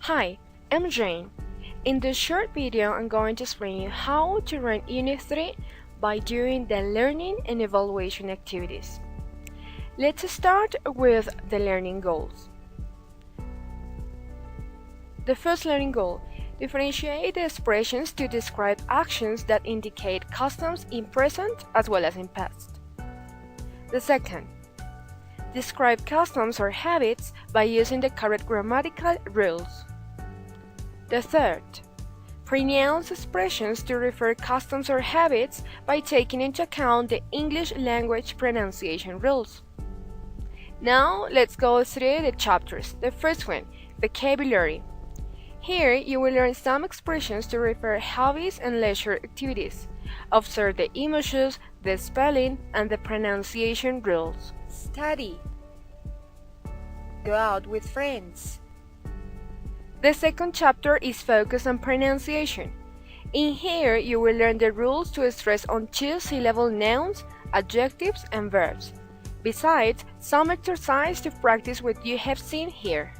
Hi, I'm Jane. In this short video, I'm going to explain you how to run Unit 3 by doing the learning and evaluation activities. Let's start with the learning goals. The first learning goal: differentiate the expressions to describe actions that indicate customs in present as well as in past. The second: describe customs or habits by using the correct grammatical rules. The third: pronounce expressions to refer customs or habits by taking into account the English language pronunciation rules. Now let's go through the chapters. The first one: vocabulary. Here you will learn some expressions to refer hobbies and leisure activities. Observe the emotions, the spelling, and the pronunciation rules. Study. Go out with friends. The second chapter is focused on pronunciation. In here you will learn the rules to stress on two-syllable nouns, adjectives, and verbs. Besides, some exercise to practice what you have seen here.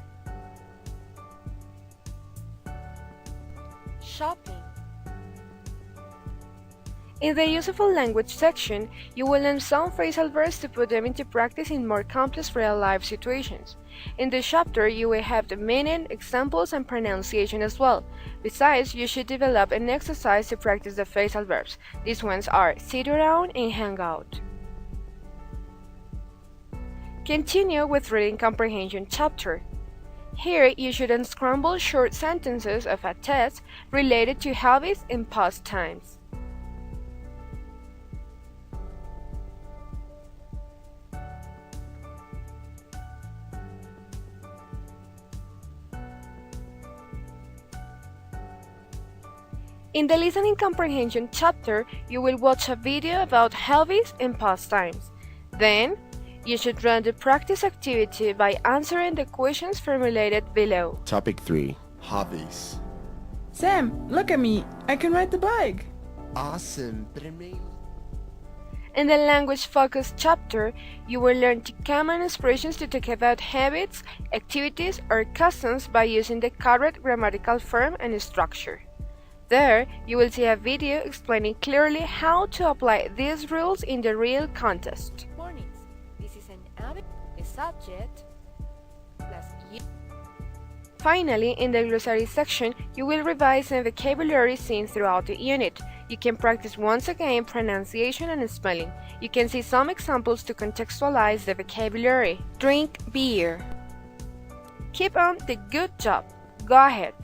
Shopping. In the useful language section, you will learn some phrasal verbs to put them into practice in more complex real-life situations. In this chapter, you will have the meaning, examples, and pronunciation as well. Besides, you should develop an exercise to practice the phrasal verbs. These ones are sit around and hang out. Continue with reading comprehension chapter. Here, you should unscramble short sentences of a test related to hobbies and pastimes. In the listening comprehension chapter, you will watch a video about hobbies and pastimes. Then, you should run the practice activity by answering the questions formulated below. Topic 3. Hobbies. Sam, look at me. I can ride the bike. Awesome. Primeiro. In the language-focused chapter, you will learn common expressions to talk about habits, activities, or customs by using the correct grammatical form and structure. There, you will see a video explaining clearly how to apply these rules in the real context. Mornings. This is an habit, the subject, plus you. Finally, in the glossary section, you will revise the vocabulary seen throughout the unit. You can practice once again pronunciation and spelling. You can see some examples to contextualize the vocabulary. Drink beer. Keep on the good job. Go ahead.